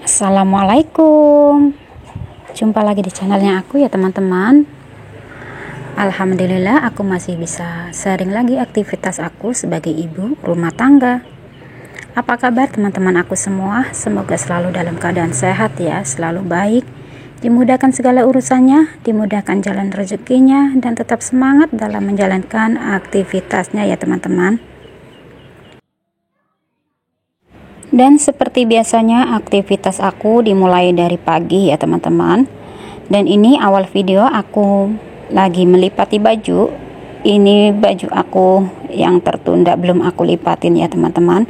Assalamualaikum, jumpa lagi di channelnya aku ya teman-teman. Alhamdulillah aku masih bisa sharing lagi aktivitas aku sebagai ibu rumah tangga. Apa kabar teman-teman aku semua? Semoga selalu dalam keadaan sehat ya, selalu baik, dimudahkan segala urusannya, dimudahkan jalan rezekinya, dan tetap semangat dalam menjalankan aktivitasnya ya teman-teman. Dan seperti biasanya aktivitas aku dimulai dari pagi ya teman-teman. Dan ini awal video aku lagi melipati baju. Ini baju aku yang tertunda belum aku lipatin ya teman-teman.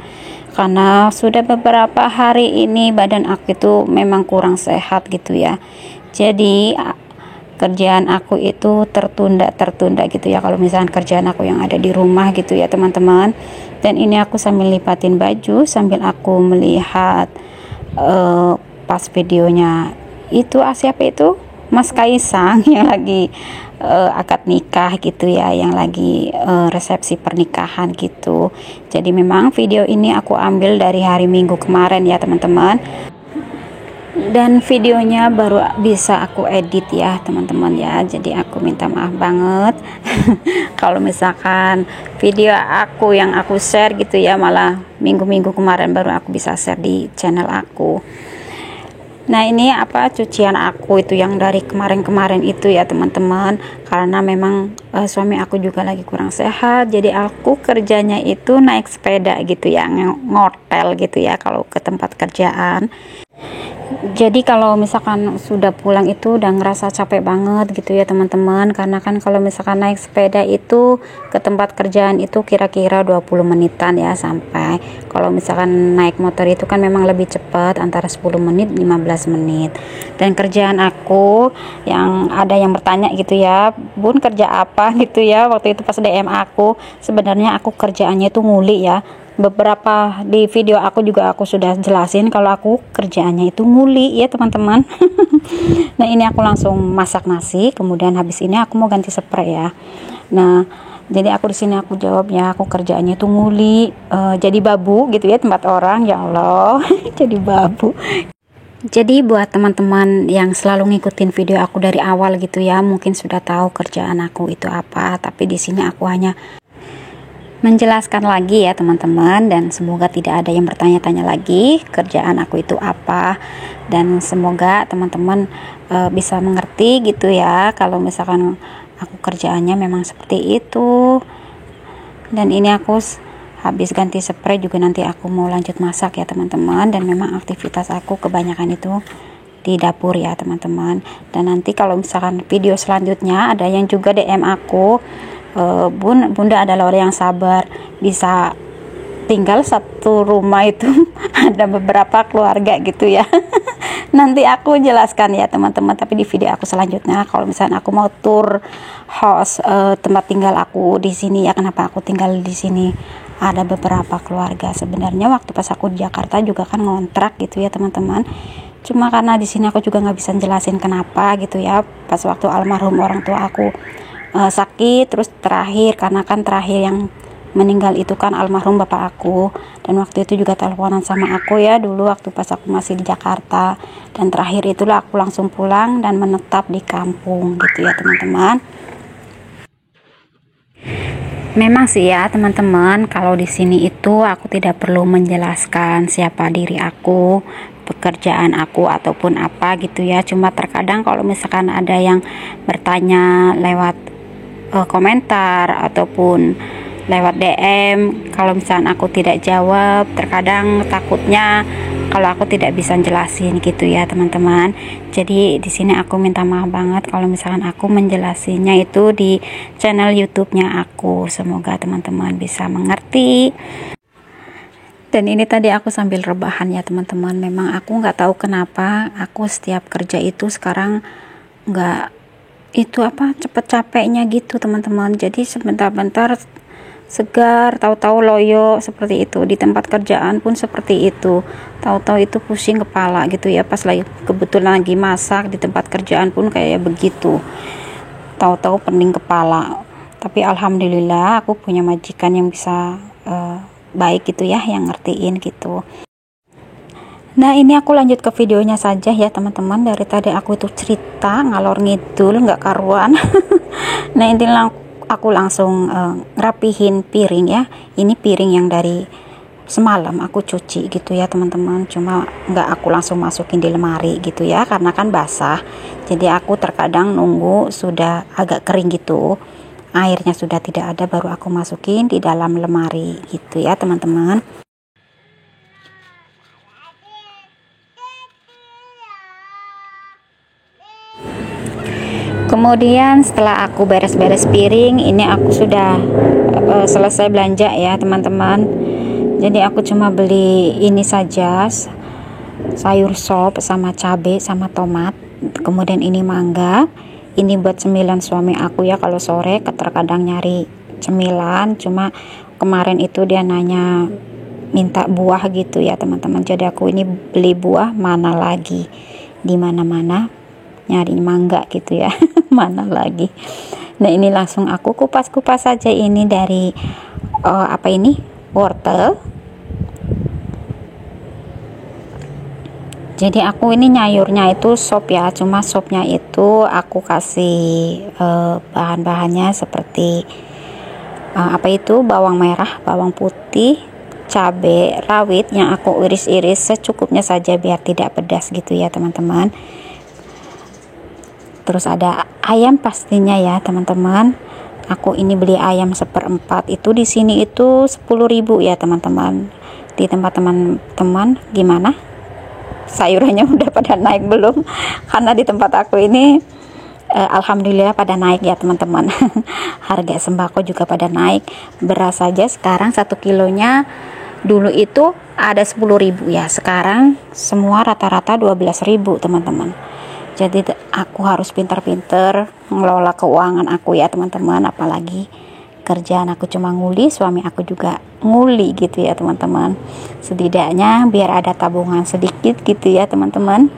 Karena sudah beberapa hari ini badan aku itu memang kurang sehat gitu ya. Jadi kerjaan aku itu tertunda gitu ya, kalau misalnya kerjaan aku yang ada di rumah gitu ya teman-teman. Dan ini aku sambil lipatin baju sambil aku melihat pas videonya itu siapa itu Mas Kaisang yang lagi akad nikah gitu ya, yang lagi resepsi pernikahan gitu. Jadi memang video ini aku ambil dari hari Minggu kemarin ya teman-teman. Dan videonya baru bisa aku edit ya teman-teman ya, jadi aku minta maaf banget kalau misalkan video aku yang aku share gitu ya malah minggu-minggu kemarin baru aku bisa share di channel aku. Nah ini cucian aku itu yang dari kemarin-kemarin itu ya teman-teman, karena memang suami aku juga lagi kurang sehat, jadi aku kerjanya itu naik sepeda gitu ya, ngotel gitu ya kalau ke tempat kerjaan. Jadi kalau misalkan sudah pulang itu udah ngerasa capek banget gitu ya teman-teman, karena kan kalau misalkan naik sepeda itu ke tempat kerjaan itu kira-kira 20 menitan ya sampai. Kalau misalkan naik motor itu kan memang lebih cepat, antara 10 menit 15 menit. Dan kerjaan aku yang ada yang bertanya gitu ya, Bun kerja apa gitu ya, waktu itu pas DM aku, sebenarnya aku kerjaannya itu nguli ya. Beberapa di video aku juga aku sudah jelasin kalau aku kerjaannya itu nguli ya teman-teman. Nah ini aku langsung masak nasi, kemudian habis ini aku mau ganti spray ya. Nah jadi aku di sini aku jawab ya, aku kerjaannya itu nguli, jadi babu gitu ya tempat orang, ya Allah. Jadi babu. Jadi buat teman-teman yang selalu ngikutin video aku dari awal gitu ya, mungkin sudah tahu kerjaan aku itu apa, tapi di sini aku hanya menjelaskan lagi ya teman-teman, dan semoga tidak ada yang bertanya-tanya lagi kerjaan aku itu apa, dan semoga teman-teman bisa mengerti gitu ya kalau misalkan aku kerjaannya memang seperti itu. Dan ini aku habis ganti spray juga, nanti aku mau lanjut masak ya teman-teman, dan memang aktivitas aku kebanyakan itu di dapur ya teman-teman. Dan nanti kalau misalkan video selanjutnya ada yang juga DM aku, Bunda adalah orang yang sabar, bisa tinggal satu rumah itu ada beberapa keluarga gitu ya. Nanti aku jelaskan ya teman-teman, tapi di video aku selanjutnya kalau misalnya aku mau tur house tempat tinggal aku di sini ya, kenapa aku tinggal di sini, ada beberapa keluarga. Sebenarnya waktu pas aku di Jakarta juga kan ngontrak gitu ya teman-teman, cuma karena di sini aku juga nggak bisa jelasin kenapa gitu ya, pas waktu almarhum orang tua aku sakit, terus terakhir karena kan terakhir yang meninggal itu kan almarhum bapak aku, dan waktu itu juga teleponan sama aku ya dulu waktu pas aku masih di Jakarta, dan terakhir itulah aku langsung pulang dan menetap di kampung gitu ya teman-teman. Memang sih ya teman-teman, kalau di sini itu aku tidak perlu menjelaskan siapa diri aku, pekerjaan aku ataupun apa gitu ya. Cuma terkadang kalau misalkan ada yang bertanya lewat komentar ataupun lewat DM, kalau misalkan aku tidak jawab, terkadang takutnya kalau aku tidak bisa jelasin gitu ya teman-teman. Jadi di sini aku minta maaf banget kalau misalkan aku menjelasinya itu di channel YouTube-nya aku. Semoga teman-teman bisa mengerti. Dan ini tadi aku sambil rebahan ya teman-teman. Memang aku nggak tahu kenapa aku setiap kerja itu sekarang nggak itu apa cepet capeknya gitu teman-teman. Jadi sebentar-bentar segar, tahu-tahu loyo seperti itu. Di tempat kerjaan pun seperti itu, tahu-tahu itu pusing kepala gitu ya. Pas lagi kebetulan lagi masak di tempat kerjaan pun kayak begitu, tahu-tahu pening kepala. Tapi alhamdulillah aku punya majikan yang bisa baik gitu ya, yang ngertiin gitu. Nah ini aku lanjut ke videonya saja ya teman-teman. Dari tadi aku itu cerita ngalor ngidul nggak karuan. Nah intinya aku langsung ngerapihin piring ya. Ini piring yang dari semalam aku cuci gitu ya teman-teman. Cuma nggak aku langsung masukin di lemari gitu ya, karena kan basah. Jadi aku terkadang nunggu sudah agak kering gitu, airnya sudah tidak ada, baru aku masukin di dalam lemari gitu ya teman-teman. Kemudian setelah aku beres-beres piring, ini aku sudah selesai belanja ya teman-teman. Jadi aku cuma beli ini saja, sayur sop sama cabai sama tomat. Kemudian ini mangga. Ini buat cemilan suami aku ya, kalau sore terkadang nyari cemilan. Cuma kemarin itu dia nanya minta buah gitu ya teman-teman. Jadi aku ini beli buah, mana lagi di mana-mana nyari mangga gitu ya. Mana lagi. Nah ini langsung aku kupas-kupas saja. Ini dari apa ini, wortel. Jadi aku ini nyayurnya itu sop ya, cuma sopnya itu aku kasih bahan-bahannya seperti apa itu, bawang merah, bawang putih, cabai rawit yang aku iris-iris secukupnya saja biar tidak pedas gitu ya teman-teman. Terus ada ayam pastinya ya teman-teman. Aku ini beli ayam 1/4 itu di sini itu 10.000 ya teman-teman. Di tempat teman-teman gimana? Sayurannya udah pada naik belum? Karena di tempat aku ini alhamdulillah pada naik ya teman-teman. Harga sembako juga pada naik. Beras saja sekarang 1 kilonya dulu itu ada 10.000 ya, sekarang semua rata-rata 12.000 teman-teman. Jadi aku harus pintar-pintar ngelola keuangan aku ya teman-teman. Apalagi kerjaan aku cuma nguli, suami aku juga nguli gitu ya teman-teman. Setidaknya biar ada tabungan sedikit gitu ya teman-teman.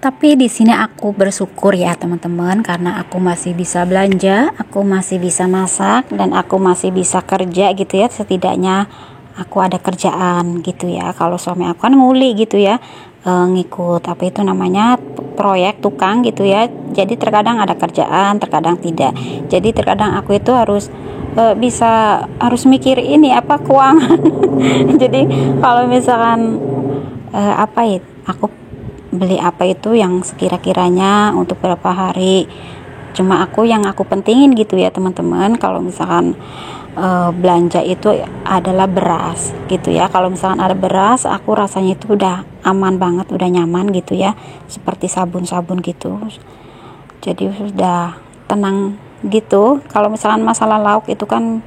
Tapi di sini aku bersyukur ya teman-teman, karena aku masih bisa belanja, aku masih bisa masak, dan aku masih bisa kerja gitu ya. Setidaknya aku ada kerjaan gitu ya. Kalau suami aku kan nguli gitu ya, ngikut apa itu namanya, proyek tukang gitu ya. Jadi terkadang ada kerjaan, terkadang tidak. Jadi terkadang aku itu harus harus mikir ini apa, keuangan. Jadi kalau misalkan apa ya, aku beli apa itu yang sekira-kiranya untuk berapa hari. Cuma yang aku pentingin gitu ya teman-teman. Kalau misalkan belanja itu adalah beras gitu ya. Kalau misalkan ada beras, aku rasanya itu udah aman banget, udah nyaman gitu ya, seperti sabun-sabun gitu. Jadi sudah tenang gitu. Kalau misalkan masalah lauk itu kan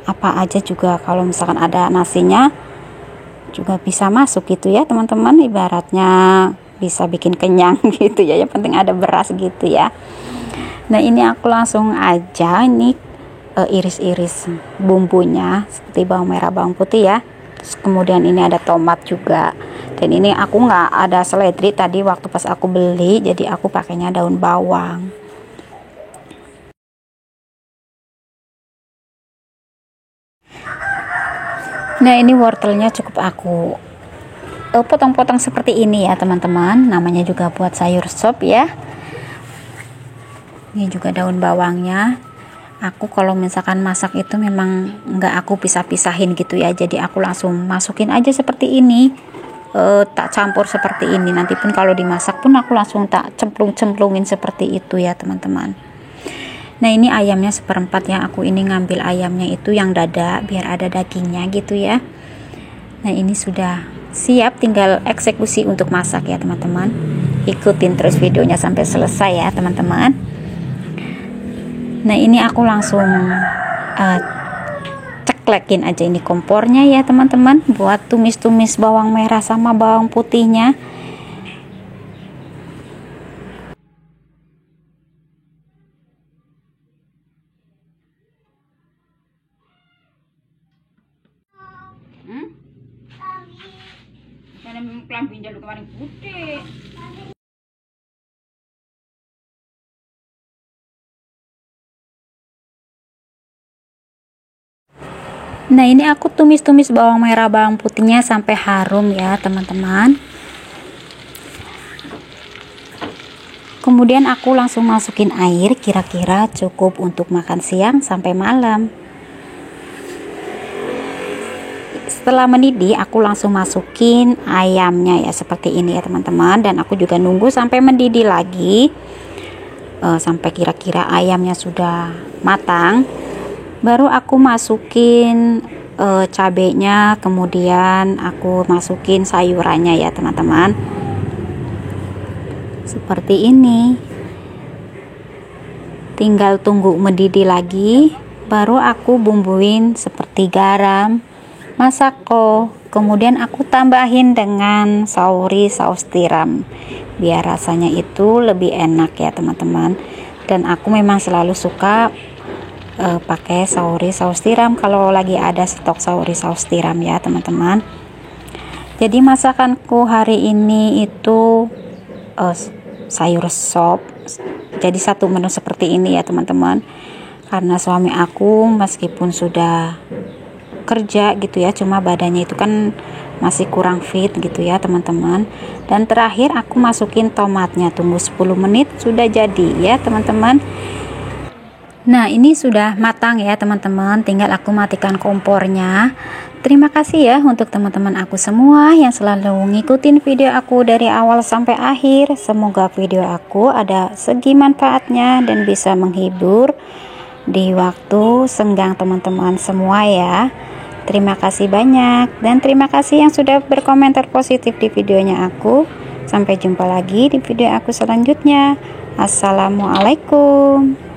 apa aja juga, kalau misalkan ada nasinya juga bisa masuk gitu ya teman-teman. Ibaratnya bisa bikin kenyang gitu ya, yang penting ada beras gitu ya. Nah ini aku langsung aja ini iris-iris bumbunya seperti bawang merah, bawang putih ya. Terus kemudian ini ada tomat juga. Dan ini aku nggak ada seledri tadi waktu pas aku beli, jadi aku pakainya daun bawang. Nah ini wortelnya cukup aku potong-potong seperti ini ya teman-teman. Namanya juga buat sayur sop ya. Ini juga daun bawangnya. Aku kalau misalkan masak itu memang nggak aku pisah-pisahin gitu ya. Jadi aku langsung masukin aja seperti ini. Tak campur seperti ini. Nanti pun kalau dimasak pun aku langsung tak cemplung-cemplungin seperti itu ya teman-teman. Nah ini ayamnya 1/4 ya. Aku ini ngambil ayamnya itu yang dada biar ada dagingnya gitu ya. Nah, ini sudah siap, tinggal eksekusi untuk masak ya teman-teman. Ikutin terus videonya sampai selesai ya teman-teman. Nah, ini aku langsung ceklekin aja ini kompornya ya teman-teman, buat tumis-tumis bawang merah sama bawang putihnya. Kemarin putih. Nah, ini aku tumis-tumis bawang merah bawang putihnya sampai harum ya teman-teman. Kemudian aku langsung masukin air, kira-kira cukup untuk makan siang sampai malam. Setelah mendidih, aku langsung masukin ayamnya ya, seperti ini ya teman-teman. Dan aku juga nunggu sampai mendidih lagi, sampai kira-kira ayamnya sudah matang. Baru aku masukin cabenya, kemudian aku masukin sayurannya ya teman-teman. Seperti ini. Tinggal tunggu mendidih lagi, baru aku bumbuin seperti garam, masako, kemudian aku tambahin dengan saus tiram biar rasanya itu lebih enak ya teman-teman. Dan aku memang selalu suka pakai saus tiram kalau lagi ada stok saus tiram ya teman-teman. Jadi masakanku hari ini itu sayur sop, jadi satu menu seperti ini ya teman-teman. Karena suami aku meskipun sudah kerja gitu ya, cuma badannya itu kan masih kurang fit gitu ya teman-teman. Dan terakhir aku masukin tomatnya, tunggu 10 menit sudah jadi ya teman-teman. Nah, ini sudah matang ya teman-teman, tinggal aku matikan kompornya. Terima kasih ya untuk teman-teman aku semua yang selalu ngikutin video aku dari awal sampai akhir. Semoga video aku ada segi manfaatnya dan bisa menghibur di waktu senggang teman-teman semua ya. Terima kasih banyak, dan terima kasih yang sudah berkomentar positif di videonya aku. Sampai jumpa lagi di video aku selanjutnya. Assalamualaikum.